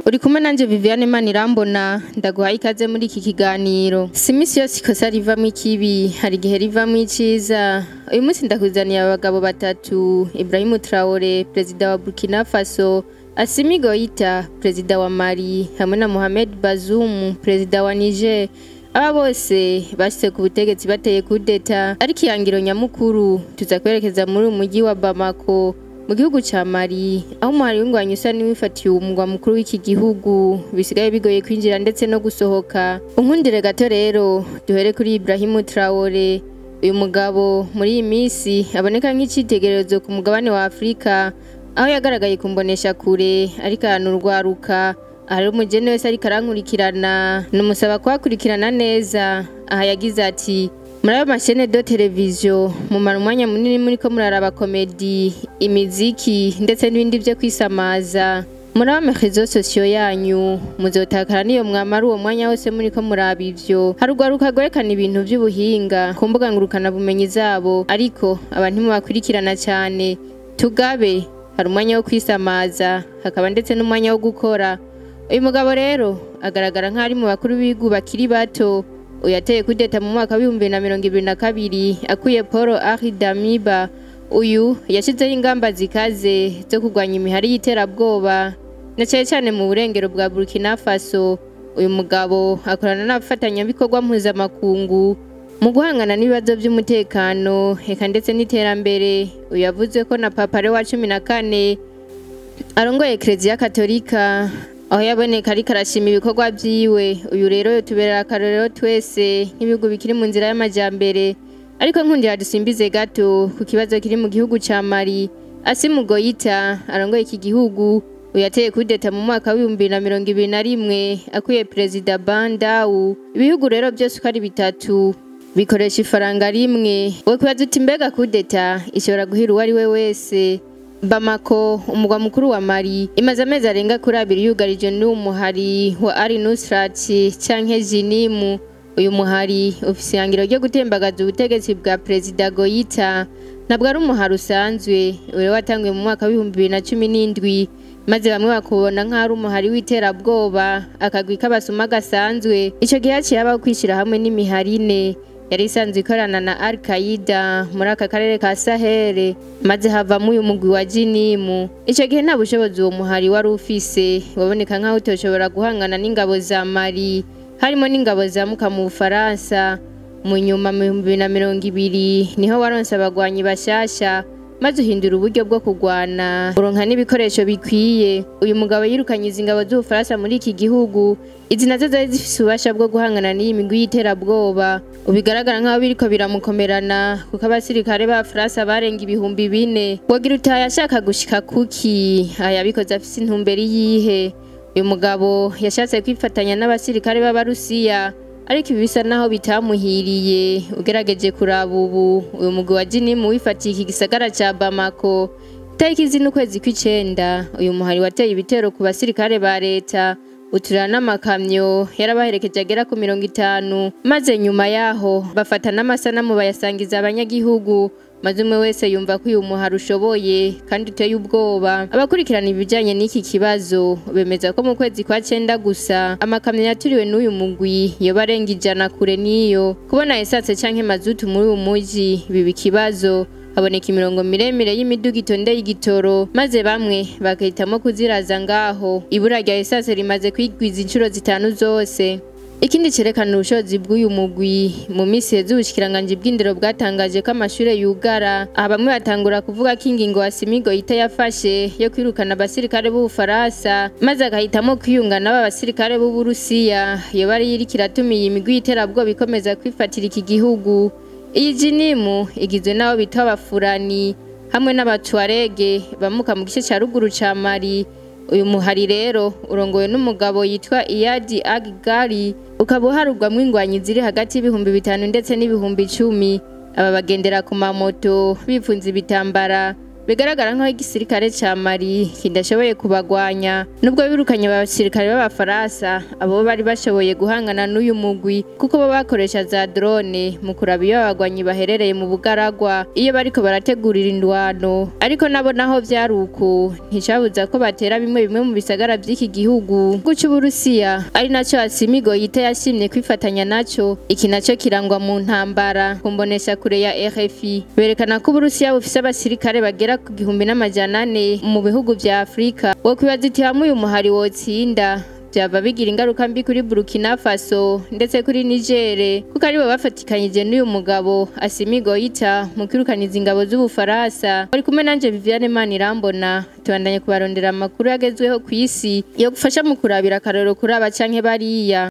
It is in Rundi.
Uri kumwe nanje Viviane Manirambona ndaguhaye ikaze muri iki kiganiro. Simisi yose ikosa rivamwo ikibi, hari igihe rivamwo iciza. Uyu munsi ndakuzaniye abagabo batatu: Ibrahim Traoré, Perezida wa Burkina Faso, Assimi Goïta, Perezida wa Mali, hamwe na Mohamed Bazoum, Perezida wa Niger. Aba bose bashitse ku butegetsi bateye kudeta, ariko ihangiro nyamukuru tuza kwerekeza muri umujyi wa Bamako mu gihugu ca Mali, aho umuhari w'ingwanyi usa niwifatiye umugwa mukuru w'iki gihugu, bisigaye bigoye kwinjira ndetse no gusohoka. Unkundire gato rero duhere kuri Ibrahim Traoré. Uyu mugabo muri iyi misi aboneka nk'icitegererezo ku mugabane wa Afrika, aho yagaragaye kumbonesha kure ariko aranurwaruka. Ahari umujene wese ariko arankurikirana numusaba kwakurikirana neza. Aha yagize ati: muri ayo mashene de televiziyo mumara umwanya munini muriko muraraba komedi, imiziki ndetse n'ibindi vyo kwisamaza. Muri ayo marezo sosiyo yanyu muzotakara niyo mwamara uwo mwanya wose muriko muraba ivyo. Harugwaruka gwerekana ibintu vy'ubuhinga ku mbuga ngurukana bumenyi zabo, ariko abantu ntibakurikirana cyane. Tugabe hari umwanya wo kwisamaza, hakaba ndetse n'umwanya wo gukora. Uyu mugabo rero agaragara nk'ari mu bakuru b'ibihugu bakiri bato. Uyateye kudeta mu mwaka wa 2022 akuye Paul Henri Damiba. Uyu yashizeho ingamba zikaze zo kurwanya imihari y'iterabwoba na cyane mu burengero bwa Burkina Faso. Uyu mugabo akorana n'abafatanyabikorwa mpuzamakungu mu guhangana n'ibibazo by'umutekano eka ndetse n'iterambere. Uyu yavuze ko na Papa Leo wa 14 arongoye Eklezia Katolika, aho yaboneka ariko arashima ibikorwa vyiwe. Uyu rero yotuberera akarorero twese nk'ibihugu bikiri mu nzira y'amajambere. Ariko nkundira dusimbize gato ku kibazo kiri mu gihugu ca Mali. Assimi Goïta arongoye iki gihugu, uyateye kudeta mu mwaka wa 2021 akuye Perezida Bandau. Ibihugu rero byose uko ari bitatu bikoresha ifaranga rimwe. Wowe kubaza uti mbega kudeta ishobora guhira uwo ari we wese? Bamako, umugwa mukuru wa Mali, imaze amezi arenga kuri 2 yugarije n'umuhari wa Al-Nusrat canke Jinimu. Uyu muhari ufise ihangiro ryo gutembagaza ubutegetsi bwa Perezida Goïta. Ntabwo ari umuhari usanzwe, uri watanguye mu mwaka wa 2017, maze bamwe bakubona nk'ari umuhari w'iterabwoba, akagwi k'abasuma gasanzwe. Ico gihe haciye habaho kwishira hamwe n'imihari ine yari isanzwe ikorana na Al-Qaida muri aka karere ka Sahel, maze havamo uyu mugwi wa Jinimu. Ico gihe nta bushobozi uwo muhari wari ufise, waboneka nk'aho utoshobora guhangana n'ingabo za Mali, harimo n'ingabo zamuka mu Bufaransa. Mu nyuma mu 2020 niho waronse abagwanyi bashasha, maze uhindura uburyo bwo kugwana, uronka n'ibikoresho bikwiye. Uyu mugabo yirukanye izi ngabo z'Ubufaransa muri iki gihugu. Izi nazo zari zifise ububasha bwo guhangana n'iyi migwi y'iterabwoba. Ubigaragara nk'aho biriko biramukomerana, kuko abasirikare ba Faransa barenga 4,000. Wogira utaye ashaka gushika kuki? Yabikoze afise intumbero yihe? Uyu mugabo yashatse kwifatanya n'abasirikare b'Abarusiya, ariko ibisa naho bitamuhiriye. Ugerageje kuraba ubu uyu mugwi wa Jinimu wifatiye iki gisagara ca Bamako itariki z'ukwezi kw'icenda. Uyu muhari wateye ibitero ku basirikare ba leta, uturana n'amakamyo yarabaherekeje agera ku 50, maze nyuma yaho bafata n'amasanamu bayasangiza abanyagihugu, maze umwe wese yumva ko uyu muhari ushoboye kandi uteye ubwoba. Abakurikirana ibijanye n'iki kibazo bemeza ko mu kwezi kwa 9 gusa amakamyo yaturiwe n'uyu mugwi yoba arenga 100 kure niyo. Kubona esatse canke mazutu muri uyu muji biba ikibazo. Haboneka imirongo miremire y'imiduga itondeye igitoro, maze bamwe bagahitamo kuziraza ngaho. Ibura rya esatse rimaze kwigwiza incuro 5 zose. Ikindi cerekana ubushobozi bw'uyu mugwi, mu misi heze ubushikiranganje bw'indero bwatangaje ko amashure yugara. Aha bamwe batangura kuvuga ko ingingo Assimi Goïta yafashe yo kwirukana abasirikare b'Ubufaransa, maze agahitamo kwiyunga n'aba basirikare b'Uburusiya yoba ari iriko iratuma iyi migwi y'iterabwoba ikomeza kwifatira iki gihugu. Iyi Jinimu igizwe n'abo bita Abafurani hamwe n'Abatuarege bamuka mu gice ca ruguru ca Mali. Uyu muhari rero urongowe n'umugabo yitwa Iyadi Aggali, ukaba uharugwamwo ingwanyi ziri hagati y'ibihumbi 5 ndetse n'ibihumbi 10. Aba bagendera ku mamoto bifunze ibitambara, bigaragara nk'aho igisirikare ca Mali kidashoboye kubagwanya nubwo birukanye abasirikare b'abafaransa abo bari bashoboye guhangana n'uyu mugwi kuko bo bakoresha za drone mu kuraba iyo abagwanyi baherereye mu bugaragwa iyo bariko barategurira indwano ariko nabo naho vyaruko nticabuza ko batera bimwe mu bisagara vy'iki gihugu guca Uburusiya ari naco Assimi Goïta yashimye kwifatanya naco iki naco kirangwa mu ntambara kumbonesha kure ya RFI berekana ko Uburusiya bufise abasirikare bagera ku 1400 mu bihugu vya Afrika wo kwibaza iti hamwe uyu muhari wotsinda byaba bigira ingaruka mbi kuri Burkina Faso ndetse kuri Niger kuko aribo bafatikanyije n'uyu mugabo Assimi Goïta mu kwirukaniza ingabo z'Ubufaransa bari kumwe nanje Viviane Manirambona tubandanye kubarondera amakuru yagezweho ku isi yo gufasha mu kurabira akarero kuri aba canke bariya.